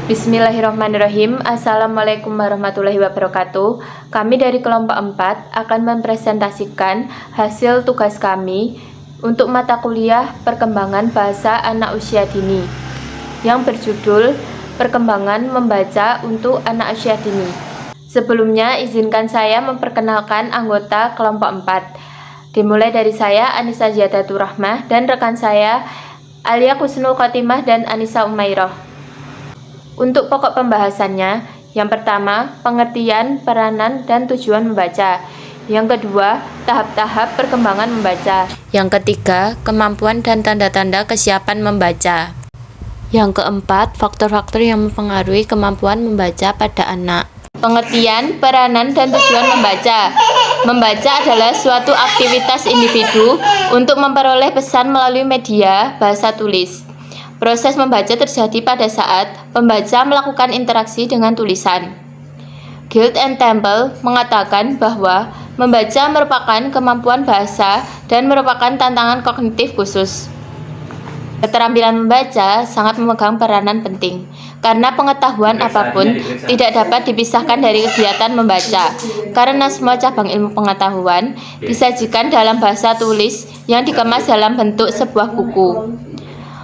Bismillahirrahmanirrahim. Assalamualaikum warahmatullahi wabarakatuh. Kami dari kelompok 4 akan mempresentasikan hasil tugas kami untuk mata kuliah Perkembangan Bahasa Anak Usia Dini yang berjudul Perkembangan Membaca untuk Anak Usia Dini. Sebelumnya, izinkan saya memperkenalkan anggota kelompok 4. Dimulai dari saya, Anissa Ziyadatur Rahmah, dan rekan saya, Alia Kusnul Khotimah dan Anissa Umairah. Untuk pokok pembahasannya, yang pertama, pengertian, peranan, dan tujuan membaca. Yang kedua, tahap-tahap perkembangan membaca. Yang ketiga, kemampuan dan tanda-tanda kesiapan membaca. Yang keempat, faktor-faktor yang mempengaruhi kemampuan membaca pada anak. Pengertian, peranan, dan tujuan membaca. Membaca adalah suatu aktivitas individu untuk memperoleh pesan melalui media bahasa tulis. Proses membaca terjadi pada saat pembaca melakukan interaksi dengan tulisan. Guild and Temple mengatakan bahwa membaca merupakan kemampuan bahasa dan merupakan tantangan kognitif khusus. Keterampilan membaca sangat memegang peranan penting, karena pengetahuan apapun tidak dapat dipisahkan dari kegiatan membaca, karena semua cabang ilmu pengetahuan disajikan dalam bahasa tulis yang dikemas dalam bentuk sebuah buku.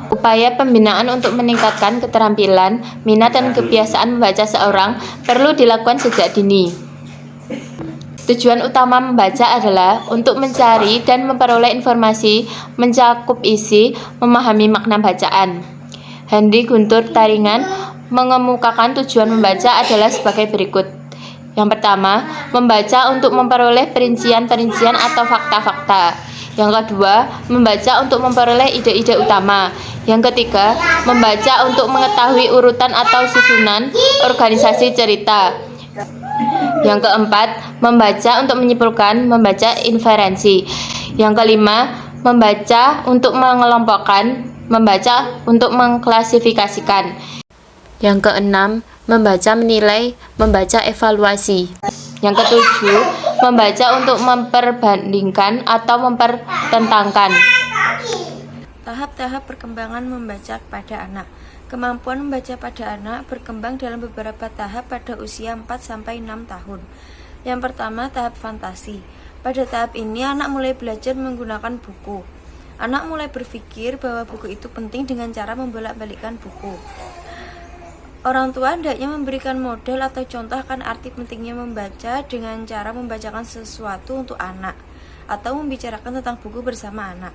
Upaya pembinaan untuk meningkatkan keterampilan, minat, dan kebiasaan membaca seorang perlu dilakukan sejak dini. Tujuan utama membaca adalah untuk mencari dan memperoleh informasi, mencakup isi, memahami makna bacaan. Henry Guntur Taringan mengemukakan tujuan membaca adalah sebagai berikut. Yang pertama, membaca untuk memperoleh perincian-perincian atau fakta-fakta. Yang kedua, membaca untuk memperoleh ide-ide utama. Yang ketiga, membaca untuk mengetahui urutan atau susunan organisasi cerita. Yang keempat, membaca untuk menyimpulkan, membaca inferensi. Yang kelima, membaca untuk mengelompokkan, membaca untuk mengklasifikasikan. Yang keenam, membaca menilai, membaca evaluasi. Yang ketujuh, membaca untuk memperbandingkan atau mempertentangkan. Tahap-tahap perkembangan membaca pada anak. Kemampuan membaca pada anak berkembang dalam beberapa tahap pada usia 4-6 tahun. Yang pertama, tahap fantasi. Pada tahap ini, anak mulai belajar menggunakan buku. Anak mulai berpikir bahwa buku itu penting dengan cara membolak-balikkan buku. Orang tua hendaknya memberikan model atau contoh akan arti pentingnya membaca dengan cara membacakan sesuatu untuk anak atau membicarakan tentang buku bersama anak.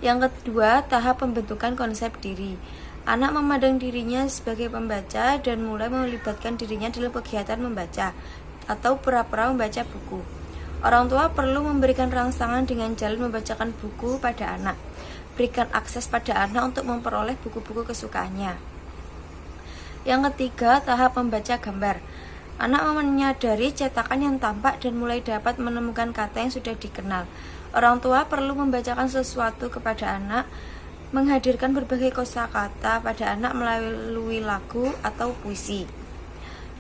Yang kedua, tahap pembentukan konsep diri. Anak memandang dirinya sebagai pembaca dan mulai melibatkan dirinya dalam kegiatan membaca atau pura-pura membaca buku. Orang tua perlu memberikan rangsangan dengan jalan membacakan buku pada anak. Berikan akses pada anak untuk memperoleh buku-buku kesukaannya. Yang ketiga, tahap membaca gambar. Anak menyadari cetakan yang tampak dan mulai dapat menemukan kata yang sudah dikenal. Orang tua perlu membacakan sesuatu kepada anak, menghadirkan berbagai kosakata pada anak melalui lagu atau puisi.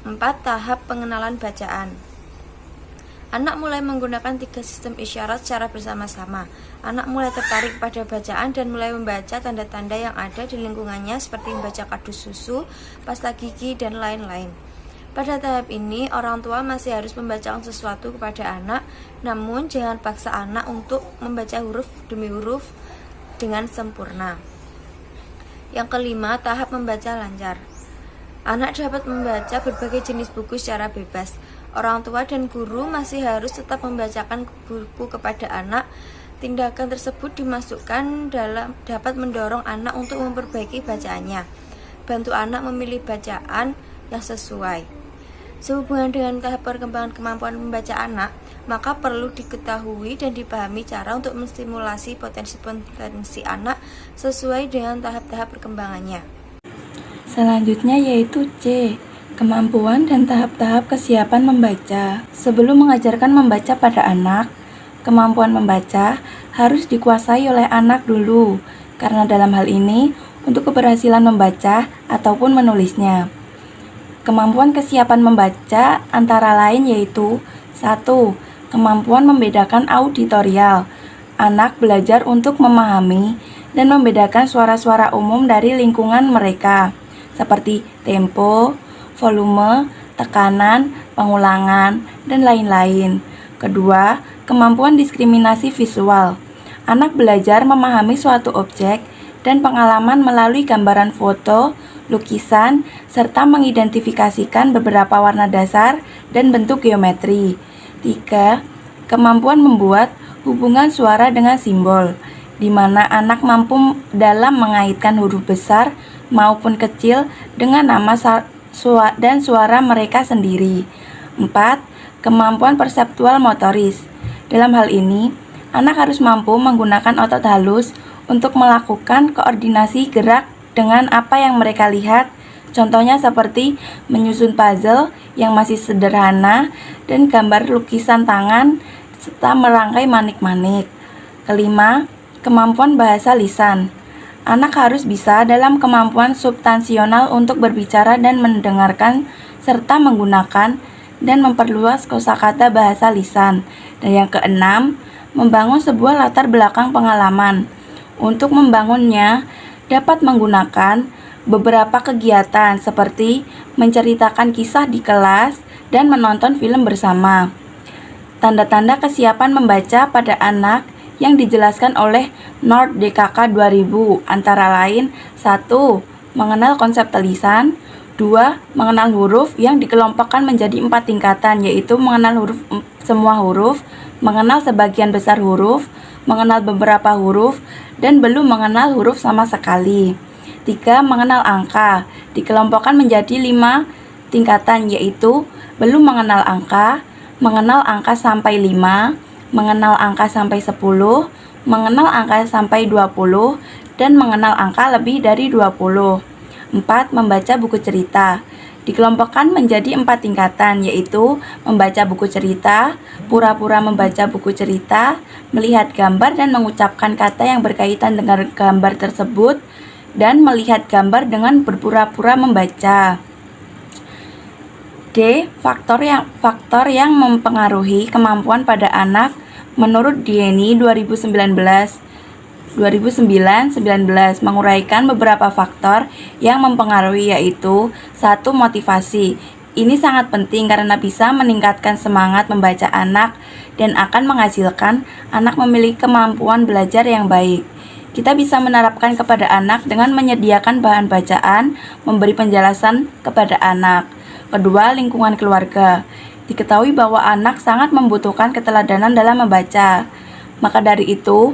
4. Tahap pengenalan bacaan. Anak mulai menggunakan 3 sistem isyarat secara bersama-sama. Anak mulai tertarik pada bacaan dan mulai membaca tanda-tanda yang ada di lingkungannya seperti membaca kardus susu, pasta gigi, dan lain-lain. Pada tahap ini, orang tua masih harus membacakan sesuatu kepada anak, namun jangan paksa anak untuk membaca huruf demi huruf dengan sempurna. Yang kelima, tahap membaca lancar. Anak dapat membaca berbagai jenis buku secara bebas. Orang tua dan guru masih harus tetap membacakan buku kepada anak. Tindakan tersebut dimasukkan dapat mendorong anak untuk memperbaiki bacaannya. Bantu anak memilih bacaan yang sesuai. Sehubungan dengan tahap perkembangan kemampuan membaca anak, maka perlu diketahui dan dipahami cara untuk menstimulasi potensi-potensi anak sesuai dengan tahap-tahap perkembangannya. Selanjutnya yaitu C. Kemampuan dan tahap-tahap kesiapan membaca. Sebelum mengajarkan membaca pada anak, kemampuan membaca harus dikuasai oleh anak dulu, karena dalam hal ini untuk keberhasilan membaca ataupun menulisnya. Kemampuan kesiapan membaca antara lain yaitu 1. Kemampuan membedakan auditorial. Anak belajar untuk memahami dan membedakan suara-suara umum dari lingkungan mereka. seperti tempo, volume, tekanan, pengulangan, dan lain-lain. Kedua, kemampuan diskriminasi visual. Anak belajar memahami suatu objek dan pengalaman melalui gambaran foto, lukisan, serta mengidentifikasikan beberapa warna dasar dan bentuk geometri. 3. Kemampuan membuat hubungan suara dengan simbol, di mana anak mampu dalam mengaitkan huruf besar maupun kecil dengan nama dan suara mereka sendiri. 4. Kemampuan perseptual motoris. Dalam hal ini, anak harus mampu menggunakan otot halus untuk melakukan koordinasi gerak dengan apa yang mereka lihat. Contohnya seperti menyusun puzzle yang masih sederhana dan gambar lukisan tangan serta merangkai manik-manik. Kelima, kemampuan bahasa lisan. Anak harus bisa dalam kemampuan substansional untuk berbicara dan mendengarkan serta menggunakan dan memperluas kosakata bahasa lisan. Dan yang keenam, membangun sebuah latar belakang pengalaman. Untuk membangunnya, dapat menggunakan beberapa kegiatan seperti menceritakan kisah di kelas dan menonton film bersama. Tanda-tanda kesiapan membaca pada anak yang dijelaskan oleh North DKK 2000 antara lain 1. Mengenal konsep tulisan. 2. Mengenal huruf yang dikelompokkan menjadi 4 tingkatan, yaitu mengenal semua huruf, mengenal sebagian besar huruf, mengenal beberapa huruf, dan belum mengenal huruf sama sekali. 3. Mengenal angka, dikelompokkan menjadi 5 tingkatan, yaitu belum mengenal angka sampai 5, mengenal angka sampai 10, mengenal angka sampai 20, dan mengenal angka lebih dari 20. 4. Membaca buku cerita, dikelompokkan menjadi 4 tingkatan, yaitu membaca buku cerita, pura-pura membaca buku cerita, melihat gambar dan mengucapkan kata yang berkaitan dengan gambar tersebut, dan melihat gambar dengan berpura-pura membaca. D. Faktor yang mempengaruhi kemampuan pada anak menurut Dieny 2009-19 menguraikan beberapa faktor yang mempengaruhi, yaitu 1. Motivasi. Ini sangat penting karena bisa meningkatkan semangat membaca anak dan akan menghasilkan anak memiliki kemampuan belajar yang baik. Kita bisa menerapkan kepada anak dengan menyediakan bahan bacaan, memberi penjelasan kepada anak. Kedua, lingkungan keluarga. Diketahui bahwa anak sangat membutuhkan keteladanan dalam membaca. Maka dari itu,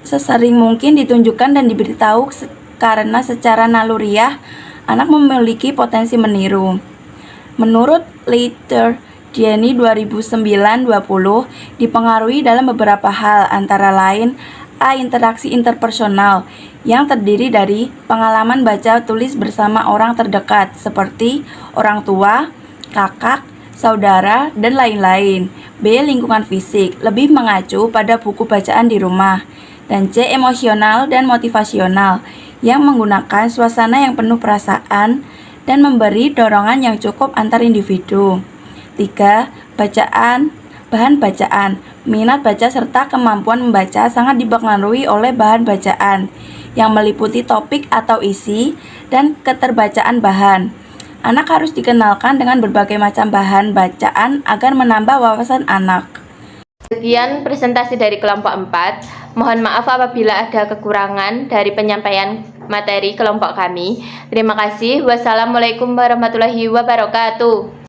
sesering mungkin ditunjukkan dan diberitahu karena secara naluriah anak memiliki potensi meniru. Menurut Leiter Dieny 2009-20 dipengaruhi dalam beberapa hal, antara lain A. Interaksi interpersonal yang terdiri dari pengalaman baca tulis bersama orang terdekat seperti orang tua, kakak, saudara, dan lain-lain. B. Lingkungan fisik, lebih mengacu pada buku bacaan di rumah. Dan C. Emosional dan motivasional yang menggunakan suasana yang penuh perasaan dan memberi dorongan yang cukup antar individu. 3. Bahan bacaan. Minat baca serta kemampuan membaca sangat dipengaruhi oleh bahan bacaan yang meliputi topik atau isi dan keterbacaan bahan. Anak harus dikenalkan dengan berbagai macam bahan bacaan agar menambah wawasan anak. Sekian presentasi dari kelompok 4. Mohon maaf apabila ada kekurangan dari penyampaian materi kelompok kami. Terima kasih. Wassalamualaikum warahmatullahi wabarakatuh.